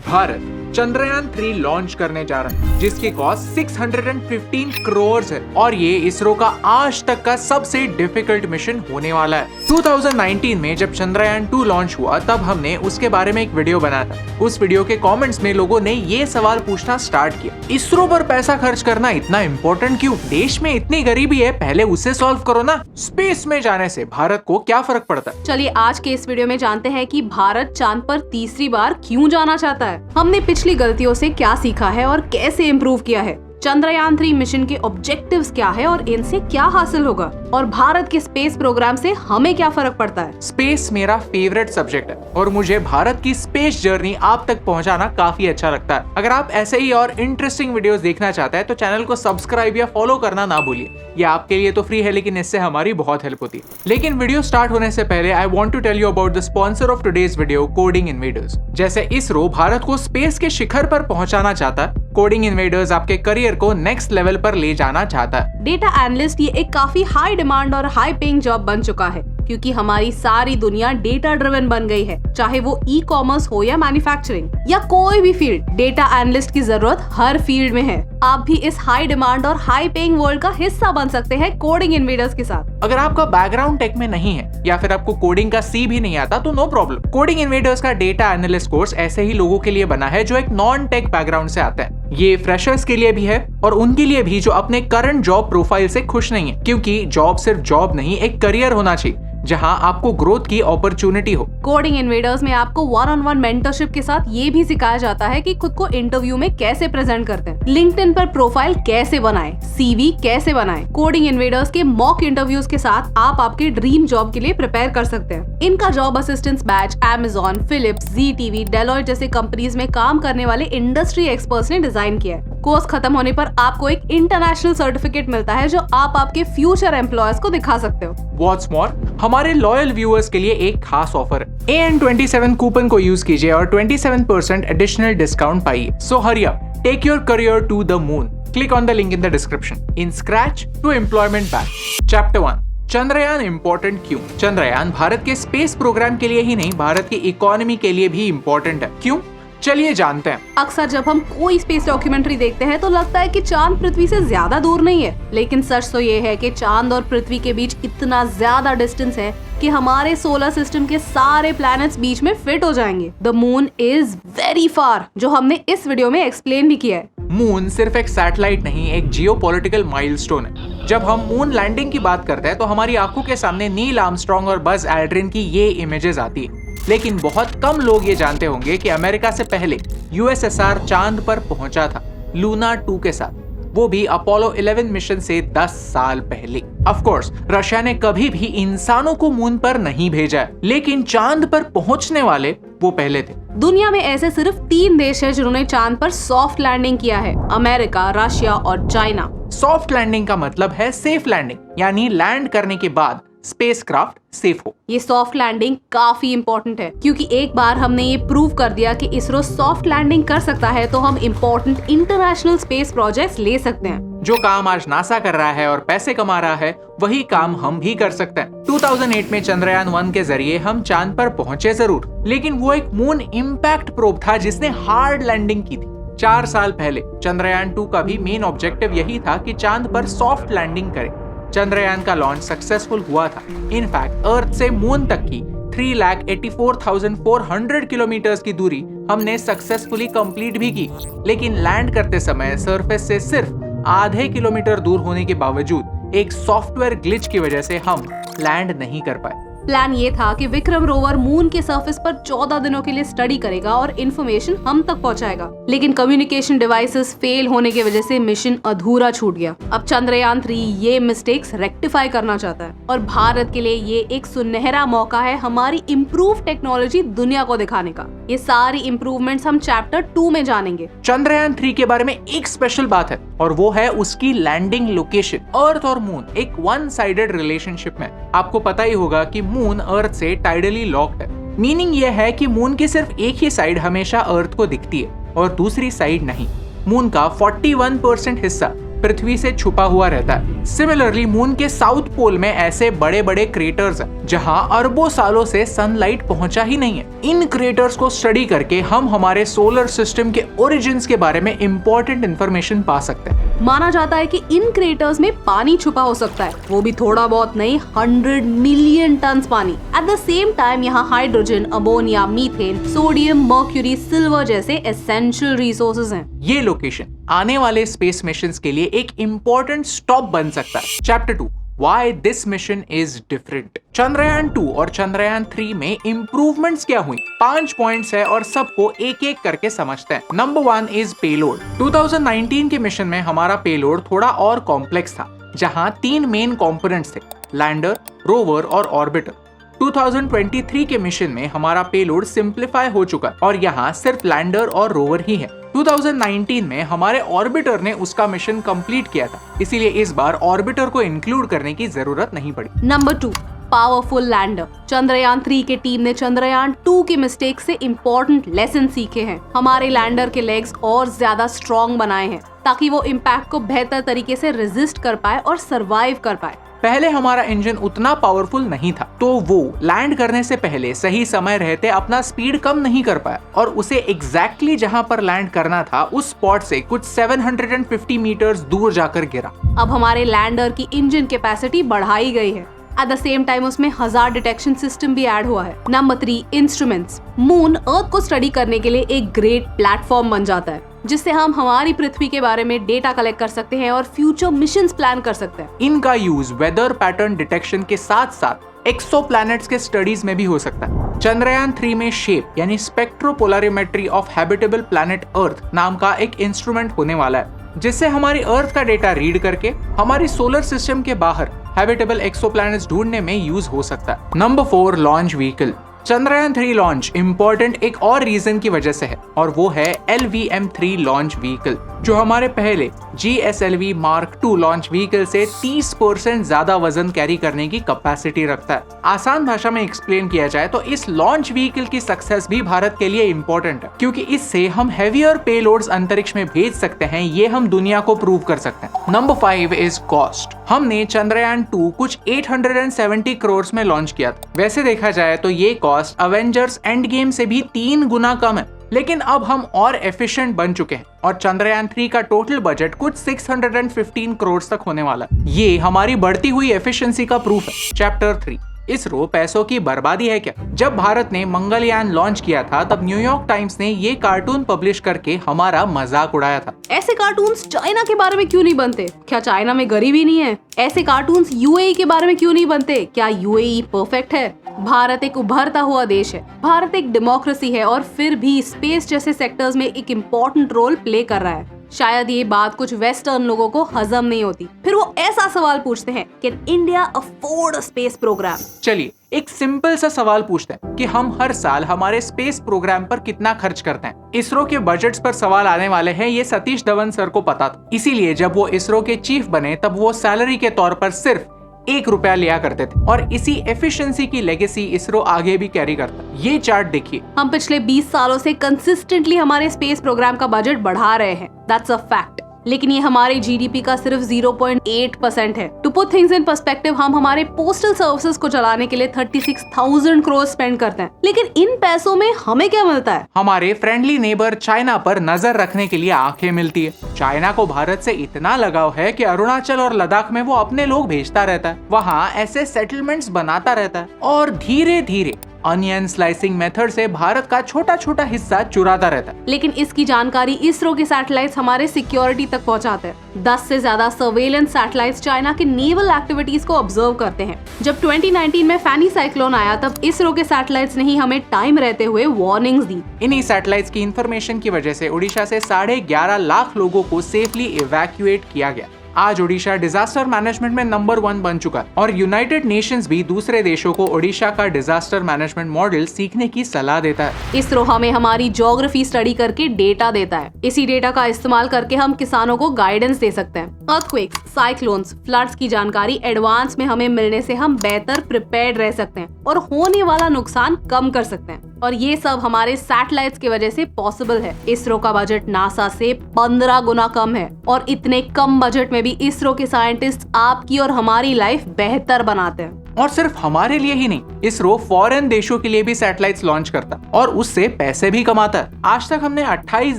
Bharat Chandrayaan 3 launch करने जा रहा है, जिसकी कॉस्ट 615 करोड़ है और ये इसरो का आज तक का सबसे डिफिकल्ट मिशन होने वाला है। 2019 में जब चंद्रयान 2 लॉन्च हुआ तब हमने उसके बारे में एक वीडियो बनाया था। उस वीडियो के कमेंट्स में लोगों ने ये सवाल पूछना स्टार्ट किया, इसरो पर पैसा खर्च करना इतना इम्पोर्टेंट क्यों? देश में इतनी गरीबी है, पहले उसे सॉल्व करो ना। स्पेस में जाने से भारत को क्या फर्क पड़ता है? चलिए आज के इस वीडियो में जानते हैं कि भारत चांद पर तीसरी बार क्यों जाना चाहता है, हमने पिछली गलतियों से क्या सीखा है और कैसे इम्प्रूव किया है, चंद्रयान 3 मिशन के ऑब्जेक्टिव्स क्या है और इनसे क्या हासिल होगा, और भारत के स्पेस प्रोग्राम से हमें क्या फर्क पड़ता है। स्पेस मेरा फेवरेट सब्जेक्ट है और मुझे भारत की स्पेस जर्नी आप तक पहुंचाना काफी अच्छा लगता है। अगर आप ऐसे ही और इंटरेस्टिंग वीडियोस देखना चाहते हैं तो चैनल को सब्सक्राइब या फॉलो करना ना भूलिए। ये आपके लिए तो फ्री है, लेकिन इससे हमारी बहुत हेल्प होती है। लेकिन वीडियो स्टार्ट होने से पहले I want to tell you about the sponsor of today's video, coding invaders. जैसे इसरो भारत को स्पेस के शिखर पर पहुंचाना चाहता है, कोडिंग इन्वेडर्स आपके करियर को नेक्स्ट लेवल पर ले जाना चाहता है। डेटा एनालिस्ट ये एक काफी हाई डिमांड और हाई पेइंग जॉब बन चुका है, क्योंकि हमारी सारी दुनिया डेटा ड्रिवन बन गई है। चाहे वो ई कॉमर्स हो या मैन्युफैक्चरिंग या कोई भी फील्ड, डेटा एनालिस्ट की जरूरत हर फील्ड में है। आप भी इस हाई डिमांड और हाई पेइंग वर्ल्ड का हिस्सा बन सकते हैं कोडिंग इन्वेडर्स के साथ। अगर आपका बैकग्राउंड टेक में नहीं है या फिर आपको कोडिंग का सी भी नहीं आता तो नो प्रॉब्लम। कोडिंग इन्वेडर्स का डेटा एनालिस्ट कोर्स ऐसे ही लोगों के लिए बना है जो एक नॉन टेक बैकग्राउंड से आते हैं। ये फ्रेशर्स के लिए भी है और उनके लिए भी जो अपने करंट जॉब प्रोफाइल से खुश नहीं है, क्योंकि जॉब सिर्फ जॉब नहीं, एक करियर होना चाहिए जहां आपको ग्रोथ की अपॉर्चुनिटी हो। कोडिंग इन्वेडर्स में आपको वन-ऑन-वन मेंटरशिप के साथ ये भी सिखाया जाता है कि खुद को इंटरव्यू में कैसे प्रेजेंट करते हैं, लिंक्डइन पर प्रोफाइल कैसे बनाएं, सीवी कैसे बनाएं। कोडिंग इन्वेडर्स के मॉक इंटरव्यूज के साथ आप आपके ड्रीम जॉब के लिए प्रिपेयर कर सकते हैं। इनका job assistance batch Amazon, Philips, ZTV, Deloitte जैसे कंपनीज में काम करने वाले इंडस्ट्री एक्सपर्ट्स ने डिजाइन किया है। कोर्स खत्म होने पर आपको एक इंटरनेशनल सर्टिफिकेट मिलता है जो आप आपके फ्यूचर एम्प्लॉयर्स को दिखा सकते हो। What's more, हमारे लॉयल व्यूअर्स के लिए एक खास ऑफर है। AN27 कूपन को यूज कीजिए और 27% एडिशनल डिस्काउंट पाइए। So hurry up, take your career to the moon. Click on the link in the description. In Scratch to Employment Batch. Chapter 1. Chandrayaan important क्यों? चंद्रयान भारत के स्पेस प्रोग्राम के लिए ही नहीं, भारत की इकोनॉमी के लिए भी इम्पोर्टेंट है। क्यों? चलिए जानते हैं। अक्सर जब हम कोई स्पेस डॉक्यूमेंट्री देखते हैं तो लगता है कि चांद पृथ्वी से ज्यादा दूर नहीं है, लेकिन सच तो ये है कि चांद और पृथ्वी के बीच इतना ज्यादा डिस्टेंस है कि हमारे सोलर सिस्टम के सारे प्लैनेट्स बीच में फिट हो जाएंगे। The moon is very far, जो हमने इस वीडियो में एक्सप्लेन भी किया है। मून सिर्फ एक सैटेलाइट नहीं, एक जियोपॉलिटिकल माइलस्टोन है। जब हम मून लैंडिंग की बात करते हैं तो हमारी आंखों के सामने नील आर्मस्ट्रांग और बज एल्ड्रिन की ये इमेजेस आती है, लेकिन बहुत कम लोग ये जानते होंगे कि अमेरिका से पहले USSR चांद पर पहुंचा था, लूना 2 के साथ, वो भी अपोलो 11 मिशन से 10 साल पहले। ऑफ कोर्स रशिया ने कभी भी इंसानों को मून पर नहीं भेजा है, लेकिन चांद पर पहुंचने वाले वो पहले थे। दुनिया में ऐसे सिर्फ 3 देश हैं जिन्होंने चांद पर सॉफ्ट लैंडिंग किया है, अमेरिका, रशिया और चाइना। सॉफ्ट लैंडिंग का मतलब है सेफ लैंडिंग, यानी लैंड करने के बाद स्पेसक्राफ्ट सेफ हो। ये सॉफ्ट लैंडिंग काफी इम्पोर्टेंट है, क्योंकि एक बार हमने ये प्रूव कर दिया कि इसरो सॉफ्ट लैंडिंग कर सकता है तो हम इम्पोर्टेंट इंटरनेशनल स्पेस प्रोजेक्ट्स ले सकते हैं। जो काम आज नासा कर रहा है और पैसे कमा रहा है, वही काम हम भी कर सकते हैं। 2008 में चंद्रयान 1 के जरिए हम चांद पर पहुंचे जरूर, लेकिन वो एक मून इम्पैक्ट प्रोब था जिसने हार्ड लैंडिंग की थी। 4 साल पहले चंद्रयान 2 का भी मेन ऑब्जेक्टिव यही था कि चांद पर सॉफ्ट लैंडिंग करे। चंद्रयान का लॉन्च सक्सेसफुल हुआ था। इनफैक्ट अर्थ से मून तक की 3,84,400 किलोमीटर की दूरी हमने सक्सेसफुली कंप्लीट भी की, लेकिन लैंड करते समय सरफेस से सिर्फ आधे किलोमीटर दूर होने के बावजूद एक सॉफ्टवेयर ग्लिच की वजह से हम लैंड नहीं कर पाए। प्लान ये था कि विक्रम रोवर मून के सरफेस पर 14 दिनों के लिए स्टडी करेगा और इन्फॉर्मेशन हम तक पहुंचाएगा, लेकिन कम्युनिकेशन डिवाइसेस फेल होने की वजह से मिशन अधूरा छूट गया। अब चंद्रयान 3 ये मिस्टेक्स रेक्टिफाई करना चाहता है और भारत के लिए ये एक सुनहरा मौका है हमारी इम्प्रूव टेक्नोलॉजी दुनिया को दिखाने का। ये सारी इम्प्रूवमेंट्स हम चैप्टर 2 में जानेंगे। चंद्रयान 3 के बारे में एक स्पेशल बात है और वो है उसकी लैंडिंग लोकेशन। अर्थ और मून एक वन साइडेड रिलेशनशिप में। आपको पता ही होगा कि मून अर्थ से टाइडली लॉक्ड है। मीनिंग यह है कि मून की सिर्फ एक ही साइड हमेशा अर्थ को दिखती है और दूसरी साइड नहीं। मून का 41% हिस्सा पृथ्वी से छुपा हुआ रहता है। सिमिलरली मून के साउथ पोल में ऐसे बड़े बड़े क्रेटर्स हैं जहां अरबों सालों से सनलाइट पहुंचा ही नहीं है। इन क्रेटर्स को स्टडी करके हम हमारे सोलर सिस्टम के ओरिजिन्स के बारे में इंपॉर्टेंट इंफॉर्मेशन पा सकते हैं। माना जाता है कि इन क्रेटर्स में पानी छुपा हो सकता है, वो भी थोड़ा बहुत नहीं, 100 मिलियन टन पानी। एट द सेम टाइम यहाँ hydrogen, ammonia, methane, sodium, mercury, silver जैसे एसेंशियल रिसोर्सेज हैं। ये लोकेशन आने वाले स्पेस मिशंस के लिए एक इम्पोर्टेंट स्टॉप बन सकता है। Chapter 2 Why this mission is different। Chandrayaan 2 और चंद्रयान 3 में इम्प्रूवमेंट्स क्या हुई? 5 पॉइंट्स है और सबको एक एक करके समझते हैं। Number 1 is payload. 2019 के मिशन में हमारा पेलोड थोड़ा और कॉम्प्लेक्स था, जहां 3 मेन कंपोनेंट्स थे, लैंडर, रोवर और ऑर्बिटर। 2023 के मिशन में हमारा पेलोड सिंप्लीफाई हो चुका है और यहाँ सिर्फ लैंडर और रोवर ही है। 2019 में हमारे ऑर्बिटर ने उसका मिशन कंप्लीट किया था, इसीलिए इस बार ऑर्बिटर को इंक्लूड करने की जरूरत नहीं पड़ी। Number 2 powerful lander. चंद्रयान 3 के टीम ने चंद्रयान 2 के मिस्टेक से इम्पोर्टेंट लेसन सीखे हैं। हमारे लैंडर के लेग्स और ज्यादा स्ट्रॉन्ग बनाए हैं ताकि वो इम्पैक्ट को बेहतर तरीके से रेजिस्ट कर पाए और सरवाइव कर पाए। पहले हमारा इंजन उतना पावरफुल नहीं था, तो वो लैंड करने से पहले सही समय रहते अपना स्पीड कम नहीं कर पाया और उसे एग्जैक्टली जहां पर लैंड करना था उस स्पॉट से कुछ 750 मीटर्स दूर जाकर गिरा। अब हमारे लैंडर की इंजन कैपेसिटी बढ़ाई गई है। एट द सेम टाइम उसमें हजार्ड डिटेक्शन सिस्टम भी ऐड हुआ है। Number 3 instruments. मून अर्थ को स्टडी करने के लिए एक ग्रेट प्लेटफॉर्म बन जाता है, जिससे हम हमारी पृथ्वी के बारे में डेटा कलेक्ट कर सकते हैं और फ्यूचर मिशंस प्लान कर सकते हैं। इनका यूज वेदर पैटर्न डिटेक्शन के साथ साथ एक्सोप्लैनेट्स के स्टडीज में भी हो सकता है। चंद्रयान 3 में शेप यानी स्पेक्ट्रोपोलरिमेट्री ऑफ हैबिटेबल प्लैनेट अर्थ नाम का एक इंस्ट्रूमेंट होने वाला है, जिससे हमारी अर्थ का डेटा रीड करके हमारी सोलर सिस्टम के बाहर हैबिटेबल एक्सोप्लैनेट्स ढूंढने में यूज हो सकता है। Number 4 launch vehicle. Chandrayaan 3 launch important एक और रीजन की वजह से है और वो है LVM-3 लॉन्च व्हीकल, जो हमारे पहले GSLV Mark II launch vehicle से 30% ज्यादा वजन कैरी करने की कैपेसिटी रखता है। आसान भाषा में एक्सप्लेन किया जाए तो इस लॉन्च व्हीकल की सक्सेस भी भारत के लिए इम्पोर्टेंट है, क्योंकि इससे हम हेवियर पेलोड्स अंतरिक्ष में भेज सकते हैं, ये हम दुनिया को प्रूव कर सकते हैं। Number 5 is cost. हमने चंद्रयान 2 कुछ 870 करोड़ में लॉन्च किया था। वैसे देखा जाए तो ये कॉस्ट अवेंजर्स एंड गेम से भी 3 गुना कम है, लेकिन अब हम और एफिशिएंट बन चुके हैं और चंद्रयान 3 का टोटल बजट कुछ 615 करोड़ तक होने वाला है। ये हमारी बढ़ती हुई एफिशिएंसी का प्रूफ है। चैप्टर 3 इसरो पैसों की बर्बादी है क्या? जब भारत ने मंगलयान लॉन्च किया था तब न्यूयॉर्क टाइम्स ने ये कार्टून पब्लिश करके हमारा मजाक उड़ाया था। ऐसे कार्टून्स चाइना के बारे में क्यों नहीं बनते? क्या चाइना में गरीबी नहीं है? ऐसे कार्टून्स UAE के बारे में क्यों नहीं बनते? क्या UAE परफेक्ट है? भारत एक उभरता हुआ देश है, भारत एक डेमोक्रेसी है और फिर भी स्पेस जैसे सेक्टर्स में एक इम्पोर्टेंट रोल प्ले कर रहा है। शायद ये बात कुछ वेस्टर्न लोगों को हजम नहीं होती, फिर वो ऐसा सवाल पूछते हैं कि इंडिया अफोर्ड स्पेस प्रोग्राम? चलिए एक सिंपल सा सवाल पूछते हैं कि हम हर साल हमारे स्पेस प्रोग्राम पर कितना खर्च करते हैं। इसरो के बजट्स पर सवाल आने वाले हैं, ये सतीश धवन सर को पता था, इसीलिए जब वो इसरो के चीफ बने तब वो सैलरी के तौर पर सिर्फ 1 रुपया लिया करते थे और इसी एफिशिएंसी की लेगेसी इसरो आगे भी कैरी करता है। ये चार्ट देखिए, हम पिछले 20 सालों से कंसिस्टेंटली हमारे स्पेस प्रोग्राम का बजट बढ़ा रहे हैं, दैट्स अ फैक्ट। लेकिन ये हमारे GDP का सिर्फ 0.8% है। To put things in perspective, हम हमारे पोस्टल सर्विसेज को चलाने के लिए 36,000 करोड़ स्पेंड करते हैं, लेकिन इन पैसों में हमें क्या मिलता है? हमारे फ्रेंडली नेबर चाइना पर नजर रखने के लिए आंखें मिलती है। चाइना को भारत से इतना लगाव है कि अरुणाचल और लद्दाख में वो अपने लोग भेजता रहता है, वहाँ ऐसे सेटलमेंट्स बनाता रहता है और धीरे धीरे अनियन स्लाइसिंग मेथड से भारत का छोटा छोटा हिस्सा चुराता रहता है। लेकिन इसकी जानकारी इसरो के सैटेलाइट्स हमारे सिक्योरिटी तक पहुंचाते हैं। 10 से ज्यादा सर्वेलेंस सैटेलाइट्स चाइना के नेवल एक्टिविटीज को ऑब्जर्व करते हैं। जब 2019 में फैनी साइक्लोन आया तब इसरो के सैटेलाइट्स ने ही हमें टाइम रहते हुए वार्निंग्स दी। इन्हीं सैटेलाइट्स की इंफॉर्मेशन की वजह से उड़ीसा से 11.5 लाख लोगों को सेफली इवैक्यूएट किया गया। आज ओडिशा डिजास्टर मैनेजमेंट में नंबर 1 बन चुका है और यूनाइटेड नेशंस भी दूसरे देशों को ओडिशा का डिजास्टर मैनेजमेंट मॉडल सीखने की सलाह देता है। इसरो हमें हमारी ज्योग्राफी स्टडी करके डेटा देता है। इसी डेटा का इस्तेमाल करके हम किसानों को गाइडेंस दे सकते हैं। अर्थक्वेक्स, साइक्लोन्स, फ्लड्स की जानकारी एडवांस में हमें मिलने से हम बेहतर प्रिपेयर्ड रह सकते हैं और होने वाला नुकसान कम कर सकते हैं। और ये सब हमारे सैटेलाइट्स की वजह से पॉसिबल है। इसरो का बजट नासा से 15 गुना कम है और इतने कम बजट में भी इसरो के साइंटिस्ट आपकी और हमारी लाइफ बेहतर बनाते हैं। और सिर्फ हमारे लिए ही नहीं, इसरो फॉरेन देशों के लिए भी सैटेलाइट्स लॉन्च करता है और उससे पैसे भी कमाता है। आज तक हमने 28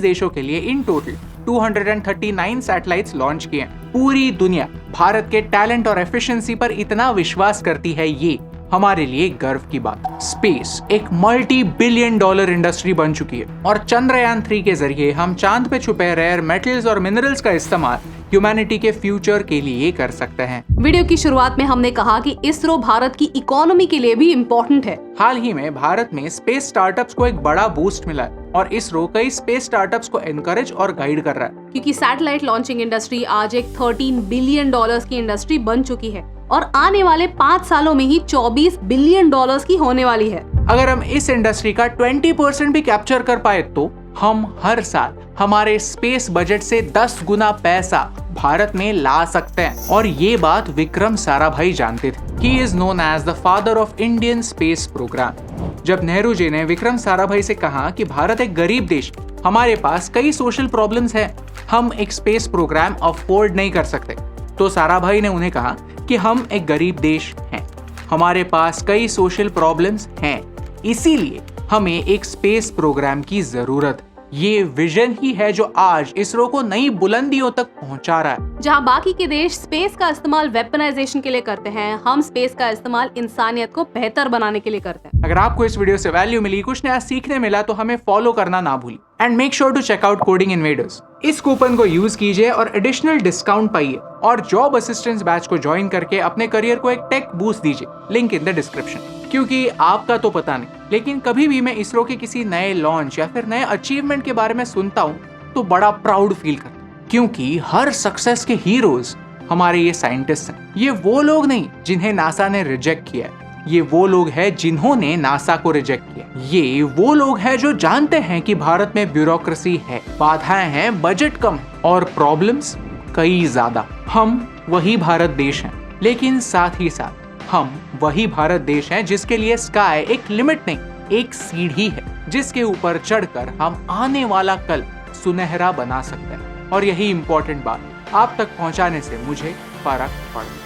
देशों के लिए इन टोटल 239 सैटेलाइट्स लॉन्च किए हैं। पूरी दुनिया भारत के टैलेंट और एफिशिएंसी पर इतना विश्वास करती है, ये हमारे लिए गर्व की बात। स्पेस एक $multi-billion इंडस्ट्री बन चुकी है और चंद्रयान 3 के जरिए हम चांद पे छुपे रेयर मेटल्स और मिनरल्स का इस्तेमाल ह्यूमैनिटी के फ्यूचर के लिए कर सकते हैं। वीडियो की शुरुआत में हमने कहा कि इसरो भारत की इकोनॉमी के लिए भी इम्पोर्टेंट है। हाल ही में भारत में स्पेस स्टार्टअप्स को एक बड़ा बूस्ट मिला है और इसरो कई स्पेस स्टार्टअप्स को एनकरेज और गाइड कर रहा है। क्योंकि सैटेलाइट लॉन्चिंग इंडस्ट्री आज एक $13 बिलियन की इंडस्ट्री बन चुकी है और आने वाले 5 सालों में ही $24 बिलियन की होने वाली है। अगर हम इस इंडस्ट्री का 20% भी कैप्चर कर पाए तो हम हर साल हमारे स्पेस बजट से 10 गुना पैसा भारत में ला सकते हैं। और ये बात विक्रम साराभाई जानते थे। He is known as the father of Indian space program। जब नेहरू जी ने विक्रम साराभाई से कहा कि भारत एक गरीब देश, हमारे पास कई सोशल प्रॉब्लम्स हैं, हम एक स्पेस प्रोग्राम अफोर्ड नहीं कर सकते, तो साराभाई ने उन्हें कहा कि हम एक गरीब देश हैं, हमारे पास कई सोशल प्रॉब्लम्स हैं, इसीलिए हमें एक स्पेस प्रोग्राम की जरूरत। ये विजन ही है जो आज इसरो को नई बुलंदियों तक पहुंचा रहा है। जहां बाकी के देश स्पेस का इस्तेमाल वेपनाइजेशन के लिए करते हैं, हम स्पेस का इस्तेमाल इंसानियत को बेहतर बनाने के लिए करते हैं। अगर आपको इस वीडियो से वैल्यू मिली, कुछ नया सीखने मिला, तो हमें फॉलो करना ना भूलिए and make sure to check out coding invaders. इस कूपन को यूज कीजिए और एडिशनल डिस्काउंट पाइए और जॉब असिस्टेंस बैच को ज्वाइन करके अपने करियर को एक टेक बूस्ट दीजिए, लिंक इन द डिस्क्रिप्शन। क्योंकि आपका तो पता नहीं, लेकिन कभी भी मैं इसरो के किसी नए लॉन्च या फिर नए अचीवमेंट के बारे में सुनता हूँ तो बड़ा प्राउड फील करता हूँ, क्योंकि हर सक्सेस के हीरोज हमारे ये साइंटिस्ट हैं। ये वो लोग नहीं जिन्हें नासा ने रिजेक्ट किया है, ये वो लोग हैं जिन्होंने नासा को रिजेक्ट किया। ये वो लोग हैं जो जानते हैं कि भारत में ब्यूरोक्रेसी है, बाधाएं हैं, बजट कम है और प्रॉब्लम्स कई ज्यादा। हम वही भारत देश हैं, लेकिन साथ ही साथ हम वही भारत देश हैं जिसके लिए स्काई एक लिमिट नहीं, एक सीढ़ी है, जिसके ऊपर चढ़कर हम आने वाला कल सुनहरा बना सकते हैं। और यही इंपॉर्टेंट बात आप तक पहुंचाने से मुझे फर्क पड़ता।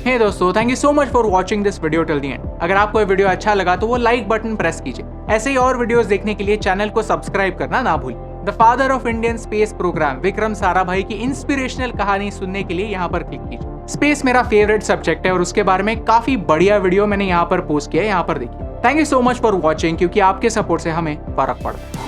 हे दोस्तों, thank you so much for watching this video till the end. अगर आपको ये वीडियो अच्छा लगा तो वो लाइक बटन प्रेस कीजिए। ऐसे ही और वीडियोस देखने के लिए चैनल को सब्सक्राइब करना ना भूलिए। The father of Indian space programme Vikram Sarabhai की इंस्पिरेशनल कहानी सुनने के लिए यहाँ पर क्लिक कीजिए। स्पेस मेरा फेवरेट सब्जेक्ट है और उसके बारे में काफी बढ़िया वीडियो मैंने यहाँ पर पोस्ट किया है, यहाँ पर देखिए। Thank you so much for watching, क्योंकि आपके सपोर्ट से हमें फर्क पड़ता है।